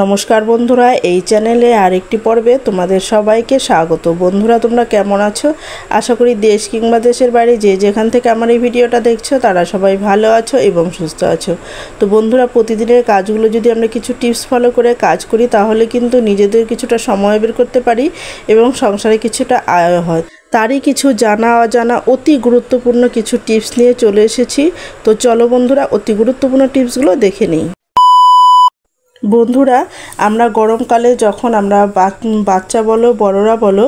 নমস্কার বন্ধুরা, এই চ্যানেলে আরেকটি পর্বে তোমাদের সবাইকে স্বাগত। বন্ধুরা, তোমরা কেমন আছো? আশা করি দেশ কিংবা দেশের বাইরে যে যেখান থেকে আমার এই ভিডিওটা দেখছো তারা সবাই ভালো আছো এবং সুস্থ আছো। তো বন্ধুরা, প্রতিদিনের কাজগুলো যদি আমরা কিছু টিপস ফলো করে কাজ করি তাহলে কিন্তু নিজেদের কিছুটা সময় বের করতে পারি এবং সংসারে কিছুটা আয় হয়। তারই কিছু জানা অজানা অতি গুরুত্বপূর্ণ কিছু টিপস নিয়ে চলে এসেছি। তো চলো বন্ধুরা, অতি গুরুত্বপূর্ণ টিপসগুলো দেখে নিই। বন্ধুরা, আমরা গরমকালে যখন আমরা বাচ্চা বলো বড়রা বলো,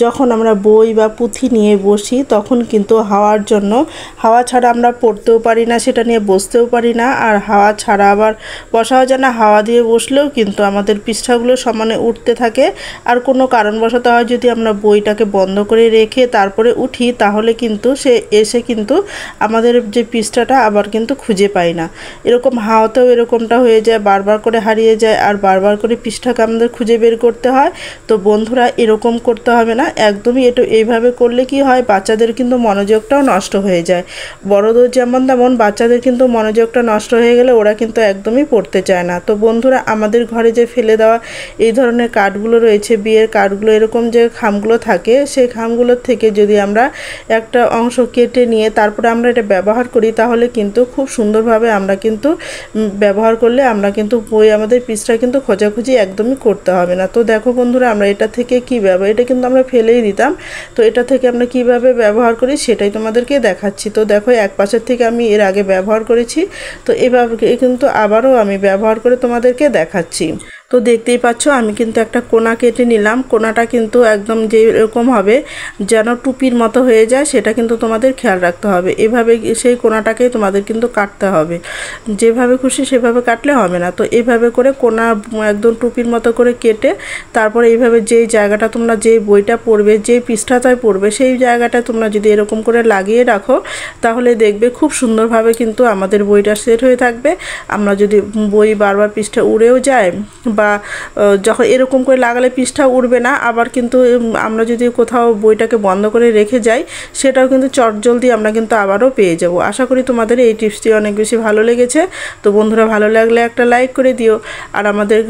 যখন আমরা বই বা পুঁথি নিয়ে বসি তখন কিন্তু হাওয়া ছাড়া আমরা পড়তেও পারি না, সেটা নিয়ে বসতেও পারি না। আর হাওয়া ছাড়া আবার বসাও যায় না। হাওয়া দিয়ে বসলেও কিন্তু আমাদের পৃষ্ঠাগুলো সমানে উঠতে থাকে। আর কোনো কারণবশত হয় যদি আমরা বইটাকে বন্ধ করে রেখে তারপরে উঠি তাহলে কিন্তু সে এসে কিন্তু আমাদের যে পৃষ্ঠাটা আবার কিন্তু খুঁজে পাই না। এরকম হাওয়াতেও এরকমটা হয়ে যায়, বারবার করে হারিয়ে যায় আর বারবার করে পৃষ্ঠাকে আমাদের খুঁজে বের করতে হয়। তো বন্ধুরা, এরকম করতে হবে না একদমই। এইভাবে করলে কি হয়, বাচ্চাদের কিন্তু মনোযোগটাও নষ্ট হয়ে যায়। বড়দের যেমন তেমন বাচ্চাদের কিন্তু মনোযোগটা নষ্ট হয়ে গেলে ওরা কিন্তু একদমই পড়তে চায় না। তো বন্ধুরা, আমাদের ঘরে যে ফেলে দেওয়া এই ধরনের কার্ডগুলো রয়েছে, বিয়ের কার্ডগুলো, এরকম যে খামগুলো থাকে সেই খামগুলোর থেকে যদি আমরা একটা অংশ কেটে নিয়ে তারপরে আমরা এটা ব্যবহার করি তাহলে কিন্তু খুব সুন্দরভাবে আমরা কিন্তু ব্যবহার করলে আমরা কিন্তু বই আমাদের পৃষ্ঠা কিন্তু খোঁজাখুঁজি একদমই করতে হবে না। তো দেখো বন্ধুরা, আমরা এটা থেকে এটা কিন্তু আমরা ফেলেই দিতাম। তো এটা থেকে আমরা কিভাবে ব্যবহার করি সেটাই তোমাদেরকে দেখাচ্ছি। তো দেখো, এক পাশের থেকে আমি এর আগে ব্যবহার করেছি, তো এভাবে কিন্তু আবারও আমি ব্যবহার করে তোমাদেরকে দেখাচ্ছি। তো দেখতেই পাচ্ছ আমি কিন্তু একটা কোনা কেটে নিলাম। কোনাটা কিন্তু একদম যেরকম হবে যেন টুপির মতো হয়ে যায় সেটা কিন্তু তোমাদের খেয়াল রাখতে হবে। এভাবে সেই কোনাটাকেই তোমাদের কিন্তু কাটতে হবে, যেভাবে খুশি সেভাবে কাটলে হবে না। তো এইভাবে করে কোনা একদম টুপির মতো করে কেটে তারপরে এইভাবে যেই জায়গাটা তোমরা যে বইটা পড়বে, যে পৃষ্ঠাটায় পড়বে সেই জায়গাটা তোমরা যদি এরকম করে লাগিয়ে রাখো তাহলে দেখবে খুব সুন্দরভাবে কিন্তু আমাদের বইটা সেট হয়ে থাকবে। আমরা যদি বই বারবার পৃষ্ঠা উড়েও যায় বা যখন এরকম করে লাগালে পৃষ্ঠা উড়বে না, আবার কিন্তু আমরা যদি কোথাও বইটাকে বন্ধ করে রেখে যাই সেটাও কিন্তু চটজলদি আমরা কিন্তু আবারও পেয়ে যাব। আশা করি তোমাদের এই টিপসটি অনেক বেশি ভালো লেগেছে। তো বন্ধুরা, ভালো লাগলে একটা লাইক করে দিও। আর আমাদের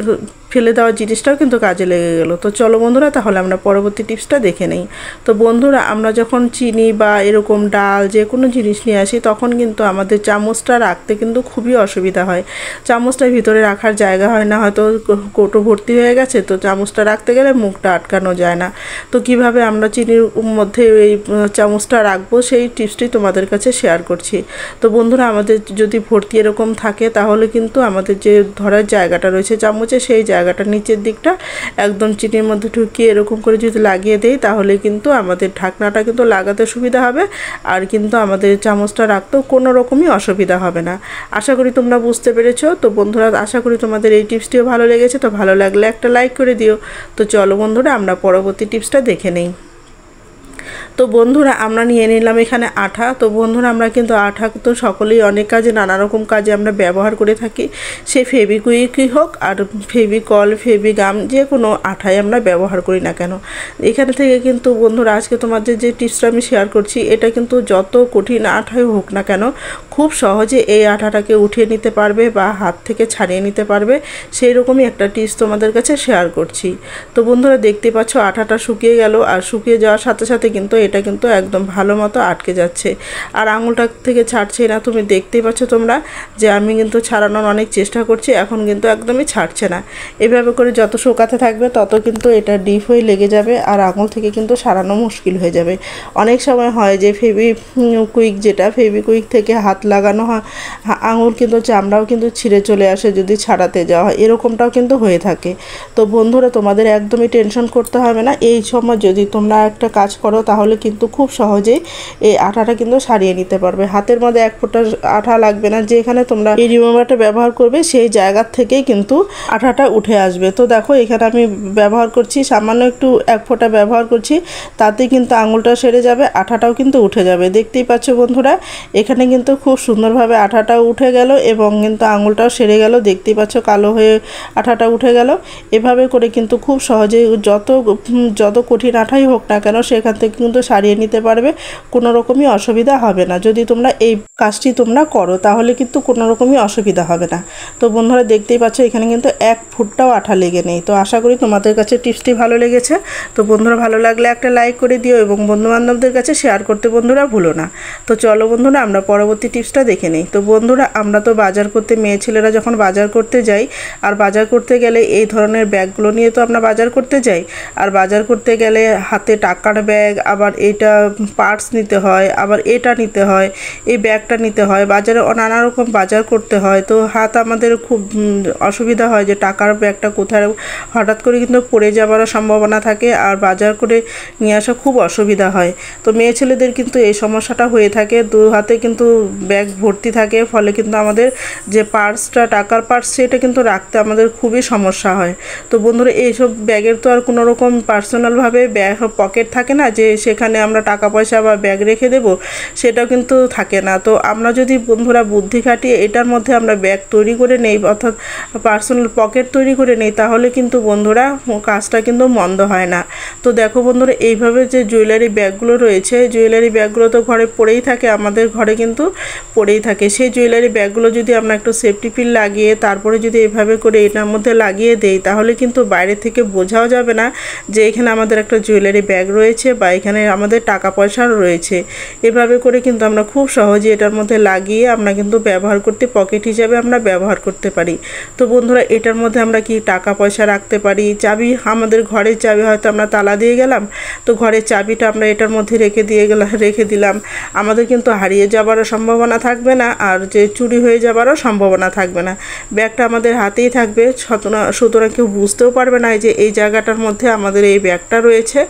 ফেলে দেওয়া জিনিসটাও কিন্তু কাজে লেগে গেল। তো চলো বন্ধুরা, তাহলে আমরা পরবর্তী টিপসটা দেখে নেই। তো বন্ধুরা, আমরা যখন চিনি বা এরকম ডাল যে কোনো জিনিস নিয়ে আসি তখন কিন্তু আমাদের চামচটা রাখতে কিন্তু খুবই অসুবিধা হয়। চামচটার ভিতরে রাখার জায়গা হয় না, হয়তো কৌটো ভর্তি হয়ে গেছে, তো চামচটা রাখতে গেলে মুখটা আটকানো যায় না। তো কিভাবে আমরা চিনির মধ্যে এই চামচটা রাখবো সেই টিপসটি তোমাদের কাছে শেয়ার করছি। তো বন্ধুরা, আমাদের যদি ভর্তি এরকম থাকে তাহলে কিন্তু আমাদের যে ধরার জায়গাটা রয়েছে চামচে সেই জায়গাটা নিচের দিকটা একদম চিনির মধ্যে ঢুকিয়ে এরকম করে যদি লাগিয়ে দেই তাহলে কিন্তু আমাদের ঢাকনাটা কিন্তু লাগাতে সুবিধা হবে আর কিন্তু আমাদের চামচটা রাখতেও কোনো রকমই অসুবিধা হবে না। আশা করি তোমরা বুঝতে পেরেছো। তো বন্ধুরা, আশা করি তোমাদের এই টিপসটিও ভালো লেগেছে। তো ভালো লাগলে একটা লাইক করে দিও। তো চলো বন্ধুরা, আমরা পরবর্তী টিপসটা দেখে নেই। তো বন্ধুরা, আমরা নিয়ে নিলাম এখানে আঠা। তো বন্ধুরা, আমরা কিন্তু আঠা তো সকলেই অনেক কাজে নানা রকম কাজে আমরা ব্যবহার করে থাকি। সে ফেভিকুইকই হোক আর ফেভিকল, ফেভিগাম, যে কোনো আঠাই আমরা ব্যবহার করি না কেন। এখানে থেকে কিন্তু বন্ধুরা, আজকে তোমাদের যে টিপসটা আমি শেয়ার করছি এটা কিন্তু যত কঠিন আঠাই হোক না কেন খুব সহজে এই আঠাটাকে উঠিয়ে নিতে পারবে বা হাত থেকে ছাড়িয়ে নিতে পারবে, সেই রকমই একটা টিপস তোমাদের কাছে শেয়ার করছি। তো বন্ধুরা, দেখতে পাচ্ছ আঠাটা শুকিয়ে গেল আর শুকিয়ে যাওয়ার সাথে সাথে কিন্তু এটা কিন্তু একদম ভালো মতো আটকে যাচ্ছে আর আঙুলটা থেকে ছাড়ছে না। তুমি দেখতেই পাচ্ছ তোমরা যে আমি কিন্তু ছাড়ানোর অনেক চেষ্টা করছি, এখন কিন্তু একদমই ছাড়ছে না। এভাবে করে যত শুকাতে থাকবে তত কিন্তু এটা ডিপ হয়ে লেগে যাবে আর আঙুল থেকে কিন্তু সারানো মুশকিল হয়ে যাবে। অনেক সময় হয় যে ফেভিকুইক থেকে হাত লাগানো হয়, আঙুল কিন্তু চামড়াও কিন্তু ছিঁড়ে চলে আসে যদি ছাড়াতে যাওয়া হয়, এরকমটাও কিন্তু হয়ে থাকে। তো বন্ধুরা, তোমাদের একদমই টেনশন করতে হবে না। এই সময় যদি তোমরা একটা কাজ করো তাহলে কিন্তু খুব সহজেই এই আঠাটা কিন্তু সারিয়ে নিতে পারবে। হাতের মধ্যে এক ফোঁটা আঠা লাগবে না, যেখানে তোমরা এই রিমুভারটা ব্যবহার করবে সেই জায়গার থেকেই কিন্তু আঠাটা উঠে আসবে। তো দেখো, এখানে আমি ব্যবহার করছি সামান্য একটু এক ফোঁটা ব্যবহার করছি, তাতেই কিন্তু আঙুলটা সেরে যাবে, আঠাটাও কিন্তু উঠে যাবে। দেখতেই পাচ্ছ বন্ধুরা, এখানে কিন্তু খুব সুন্দরভাবে আঠাটাও উঠে গেল এবং কিন্তু আঙুলটাও সেরে গেল। দেখতেই পাচ্ছ কালো হয়ে আঠাটা উঠে গেল। এভাবে করে কিন্তু খুব সহজেই যত কঠিন আঠাই হোক না কেন সেখান থেকে কিন্তু সারিয়ে নিতে পারবে, কোনো রকমই অসুবিধা হবে না। যদি তোমরা এই কাজটি তোমরা করো তাহলে কিন্তু কোনো রকমই অসুবিধা হবে না। তো বন্ধুরা দেখতেই পাচ্ছ এখানে কিন্তু 1 ফুটটাও আঠা লেগে নেই। তো আশা করি তোমাদের কাছে টিপসটি ভালো লেগেছে। তো বন্ধুরা ভালো লাগলে একটা লাইক করে দিও এবং বন্ধুবান্ধবদের কাছে শেয়ার করতে বন্ধুরা ভুলো না। তো চলো বন্ধুরা আমরা পরবর্তী টিপসটা দেখে নিই। তো বন্ধুরা আমরা তো বাজার করতে, মেয়ে ছেলেরা যখন বাজার করতে যাই, আর বাজার করতে গেলে এই ধরনের ব্যাগগুলো নিয়ে তো আমরা বাজার করতে যাই। আর বাজার করতে গেলে হাতে টাকার ব্যাগ, আবার এটা পার্স নিতে হয়, আবার এটা নিতে হয়, এই ব্যাগটা নিতে হয়, বাজারে নানা রকম বাজার করতে হয়। তো হাত আমাদের খুব অসুবিধা হয় যে টাকার ব্যাগটা কোথায় হঠাৎ করে কিন্তু পড়ে যাওয়ারও সম্ভাবনা থাকে, আর বাজার করে নিয়ে আসা খুব অসুবিধা হয়। তো মেয়ে ছেলেদের কিন্তু এই সমস্যাটা হয়ে থাকে, 2 হাতে কিন্তু ব্যাগ ভর্তি থাকে, ফলে কিন্তু আমাদের যে পার্সটা, টাকার পার্স, সেটা কিন্তু রাখতে আমাদের খুবই সমস্যা হয়। তো বন্ধুরা এইসব ব্যাগের তো আর কোনো রকম পার্সোনালভাবে ব্যাগ পকেট থাকে না যে সেখানে আমরা টাকা পয়সা বা ব্যাগ রেখে দেব, সেটাও কিন্তু থাকে না। তো আমরা যদি বন্ধুরা বুদ্ধি খাটিয়ে এটার মধ্যে আমরা ব্যাগ তৈরি করে নেই, অর্থাৎ পার্সোনাল পকেট তৈরি করে নেই, তাহলে কিন্তু বন্ধুরা কাজটা কিন্তু মন্দ হয় না। তো দেখো বন্ধুরা এইভাবে যে জুয়েলারি ব্যাগগুলো রয়েছে, জুয়েলারি ব্যাগগুলো তো ঘরে পড়েই থাকে, আমাদের ঘরে কিন্তু পড়েই থাকে। সেই জুয়েলারি ব্যাগগুলো যদি আমরা একটু সেফটি পিন লাগিয়ে তারপরে যদি এভাবে করে এটার মধ্যে লাগিয়ে দেই, তাহলে কিন্তু বাইরে থেকে বোঝাও যাবে না যে এখানে আমাদের একটা জুয়েলারি ব্যাগ রয়েছে বা এখানে আমাদের টাকা পয়সাও রয়েছে। এভাবে করে কিন্তু আমরা খুব সহজে এটার মধ্যে লাগিয়ে আমরা কিন্তু ব্যবহার করতে, পকেট হিসাবে আমরা ব্যবহার করতে পারি। তো বন্ধুরা এটার মধ্যে আমরা কি টাকা পয়সা রাখতে পারি, চাবি, আমাদের ঘরের চাবি হয়তো আমরা তালা দিয়ে গেলাম, তো ঘরের চাবিটা আমরা এটার মধ্যে রেখে দিলাম, আমাদের কিন্তু হারিয়ে যাওয়ারও সম্ভাবনা থাকবে না, আর যে চুরি হয়ে যাওয়ারও সম্ভাবনা থাকবে না। ব্যাগটা আমাদের হাতেই থাকবে, সুতরাং কেউ বুঝতেও পারবে না যে এই জায়গাটার মধ্যে আমাদের এই ব্যাগটা রয়েছে,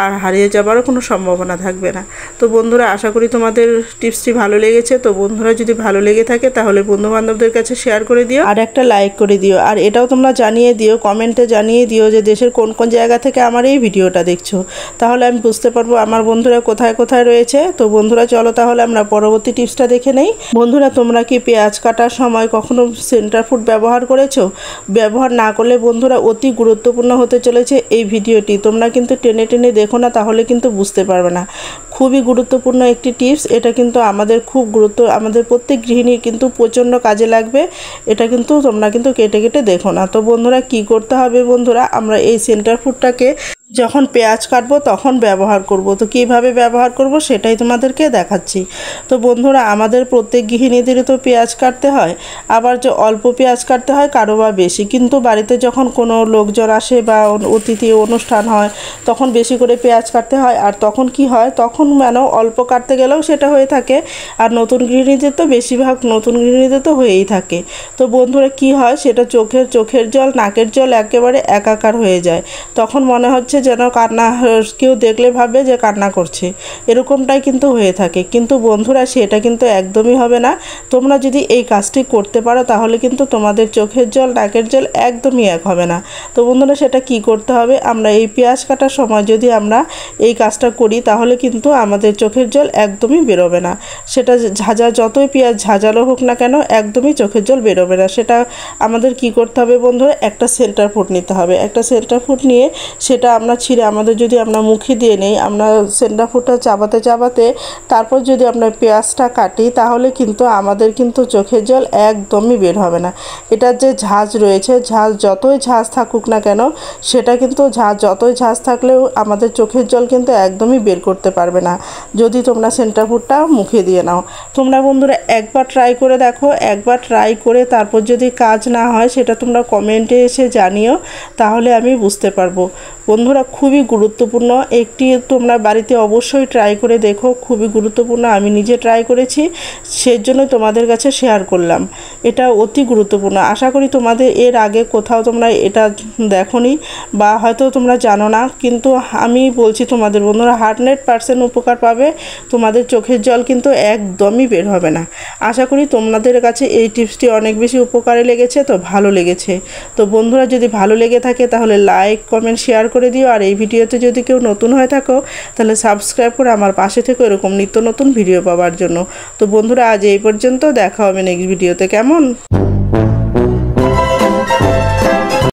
আর হারিয়ে যাওয়ারও কোনো সম্ভাবনা থাকবে না। তো বন্ধুরা আশা করি তোমাদের টিপসটি ভালো লেগেছে। তো বন্ধুরা যদি ভালো লেগে থাকে তাহলে বন্ধুবান্ধবদের কাছে শেয়ার করে দিও আর একটা লাইক করে দিও। আর এটাও তোমরা জানিয়ে দিও, কমেন্টে জানিয়ে দিও যে দেশের কোন কোন জায়গা থেকে আমার এই ভিডিওটা দেখছো, তাহলে আমি বুঝতে পারবো আমার বন্ধুরা কোথায় কোথায় রয়েছে। তো বন্ধুরা চলো তাহলে আমরা পরবর্তী টিপসটা দেখে নেই। বন্ধুরা তোমরা কি পেঁয়াজ কাটার সময় কখনো সেন্টার ফুড ব্যবহার করেছো? ব্যবহার না করলে বন্ধুরা অতি গুরুত্বপূর্ণ হতে চলেছে এই ভিডিওটি, তোমরা কিন্তু টেনে টেনে দেখো না, তাহলে কিন্তু বুঝতে পারবে না। খুবই গুরুত্বপূর্ণ একটি টিপস, এটা কিন্তু আমাদের খুব আমাদের প্রত্যেক গৃহিণীর কিন্তু প্রচণ্ড কাজে লাগবে। এটা কিন্তু তোমরা কিন্তু কেটে কেটে দেখো না। তো বন্ধুরা কি করতে হবে, বন্ধুরা আমরা এই সেন্টার ফুডটাকে যখন পেঁয়াজ কাটবো তখন ব্যবহার করব। তো কিভাবে ব্যবহার করব সেটাই তোমাদেরকে দেখাচ্ছি। তো বন্ধুরা আমাদের প্রত্যেক গৃহিণীদেরই তো পেঁয়াজ কাটতে হয়, আবার যে অল্প পেঁয়াজ কাটতে হয় কারো বা বেশি, কিন্তু বাড়িতে যখন কোনো লোকজন আসে বা অতিথি অনুষ্ঠান হয় তখন বেশি করে পেঁয়াজ কাটতে হয়। আর তখন কি হয়, তখন অল্প কাটতে গেলেও সেটা হয়ে থাকে, আর নতুন গৃহিণীদের তো বেশিরভাগ নতুন গৃহিণীদের তো হয়েই থাকে। তো বন্ধুরা কি হয়, সেটা চোখের জল, নাকের জল একেবারে একাকার হয়ে যায়, তখন মনে হচ্ছে যেন কান্না, কেউ দেখলে ভাবে যে কান্না করছে, এরকমটাই কিন্তু হয়ে থাকে। কিন্তু বন্ধুরা সেটা কিন্তু একদমই হবে না। তোমরা যদি এই কাজটি করতে পারো তাহলে কিন্তু তোমাদের চোখের জল, নাকের জল একদমই এক হবে না। তো বন্ধুরা সেটা কি করতে হবে, আমরা এই পেঁয়াজ কাটার সময় যদি আমরা এই কাজটা করি তাহলে কিন্তু আমাদের চোখের জল একদমই বেরোবে না। সেটা যতই পেঁয়াজ ঝাঁঝালো হোক না কেন, একদমই চোখের জল বেরোবে না। সেটা আমাদের কি করতে হবে বন্ধুরা, একটা সেন্টার ফুড নিতে হবে। একটা সেন্টার ফুড নিয়ে সেটা আমরা ছিঁড়ে আমাদের যদি আমরা মুখে দিয়ে নেই, আমরা সেন্টার ফুডটা চাবাতে চাবাতে তারপর যদি আমরা পেঁয়াজটা কাটি, তাহলে কিন্তু আমাদের কিন্তু চোখের জল একদমই বের হবে না। এটার যে ঝাঁজ রয়েছে, যতই ঝাঁজ থাকুক না কেন, সেটা কিন্তু যতই ঝাঁজ থাকলেও আমাদের চোখের জল কিন্তু একদমই বের করতে পারবে না যদি তোমরা সেন্টার ফুডটা মুখে দিয়ে নাও। তোমরা বন্ধুরা একবার ট্রাই করে দেখো, একবার ট্রাই করে তারপর যদি কাজ না হয় সেটা তোমরা কমেন্টে এসে জানিও, তাহলে আমি বুঝতে পারবো। বন্ধুরা খুবই গুরুত্বপূর্ণ একটি, তোমরা বাড়িতে অবশ্যই ট্রাই করে দেখো, খুবই গুরুত্বপূর্ণ। আমি নিজে ট্রাই করেছি, সেজন্য তোমাদের কাছে শেয়ার করলাম। এটা অতি গুরুত্বপূর্ণ। আশা করি তোমাদের এর আগে কোথাও তোমরা এটা দেখোনি বা হয়তো তোমরা জানো না, কিন্তু আমি বলছি তোমাদের বন্ধুরা 100% উপকার পাবে। তোমাদের চোখের জল কিন্তু একদমই বের হবে না। আশা করি তোমাদের কাছে এই টিপসটি অনেক বেশি উপকারে লেগেছে, তো ভালো লেগেছে। তো বন্ধুরা যদি ভালো লেগে থাকে তাহলে লাইক, কমেন্ট, শেয়ার করে দিও। আর এই ভিডিওতে যদি কেউ নতুন হয়ে থাকো তাহলে সাবস্ক্রাইব করে আমার পাশে থেকো এরকম নিত্য নতুন ভিডিও পাওয়ার জন্য। তো বন্ধুরা আজ এই পর্যন্ত, দেখা হবে নেক্সট ভিডিওতে। কেমন?